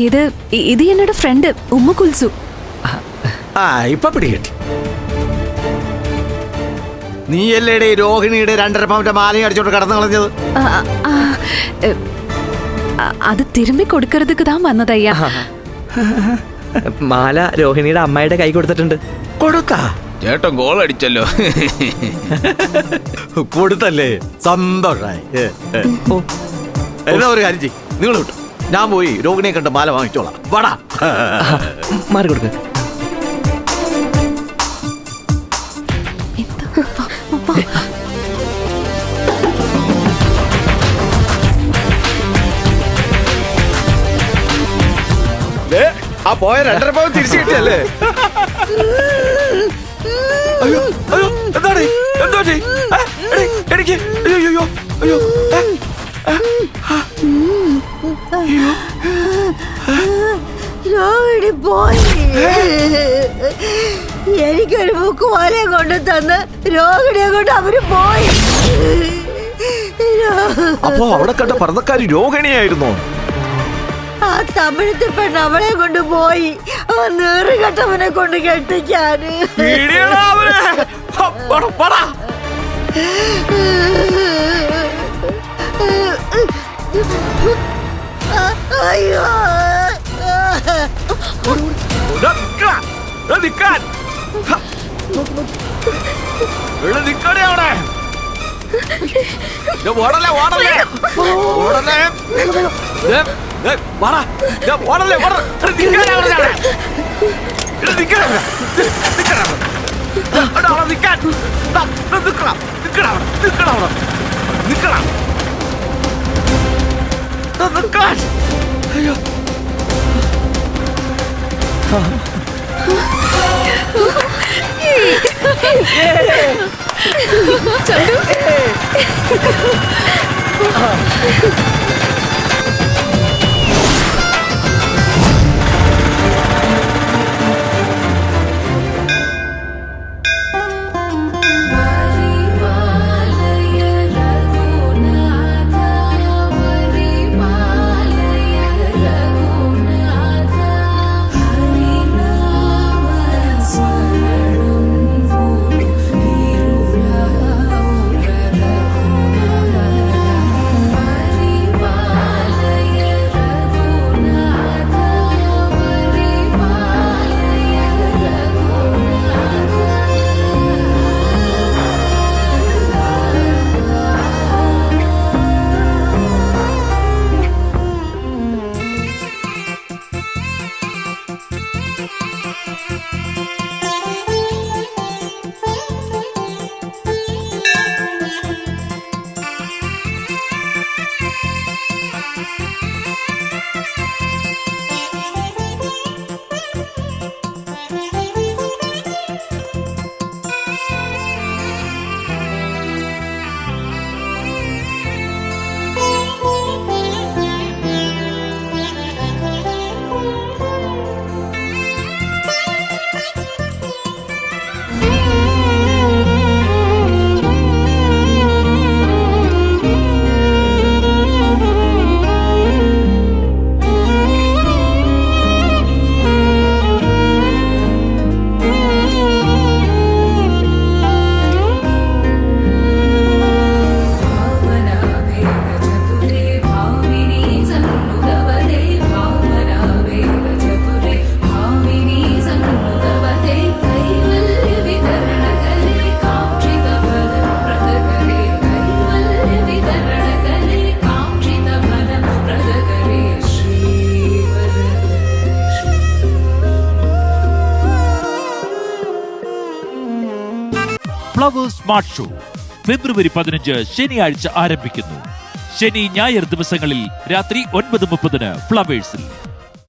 ഇത് എന്നോട് ഫ്രണ്ട് ഉമ്മ കുൽസു. ഇപ്പൊ പിടികിട്ടി. നീയല്ലേടെ രോഹിണിയുടെ 2.5 പവന്റെ മാലയും അടിച്ചോണ്ട് കടന്നു കളഞ്ഞത്? അത് തിരുമ്പി കൊടുക്കരുതൊക്കെ താൻ വന്നതയ്യാ. മാല രോഹിണിയുടെ അമ്മയുടെ കൈ കൊടുത്തിട്ടുണ്ട്. കൊടുത്താ? ചേട്ടൻ ഗോൾ അടിച്ചല്ലോ. കൊടുത്തല്ലേ, സന്തോഷായി. എന്നാ ഒരു കാര്യം ചെയ്യ്, നിങ്ങൾ വിട്ടു, ഞാൻ പോയി രോഹിണിയെ കണ്ട് മാല വാങ്ങിച്ചോളാം. വാടാ. മാറി കൊടുക്ക. ആ പോയ 2.5 പവൻ തിരിച്ചു കിട്ടിയല്ലേ? അയ്യോ അയ്യോ, എന്താണ് എന്തോ എനിക്ക്? അയ്യോ അയ്യോ രോഹിണി പോയി. എനിക്കൊരു ബുക്ക് പോലെ കൊണ്ട് തന്ന് രോഹിണിയെ കൊണ്ട് അവര് പോയി. അപ്പൊ അവിടെ കണ്ട പറന്നക്കാരി രോഹിണിയായിരുന്നോ? ആ തമിഴത്തെ പെണ്ണ് അവളെ കൊണ്ട് പോയി. ആ നേറുകെട്ടവനെ കൊണ്ട് കെട്ടിക്കാന്. അയ്യോ, ചന്തു ഫ്ലവേഴ്സ് സ്മാർട്ട് ഷോ ഫെബ്രുവരി 15 ശനിയാഴ്ച ആരംഭിക്കുന്നു. ശനി ഞായർ ദിവസങ്ങളിൽ രാത്രി 9:30 ഫ്ലവേഴ്സിൽ.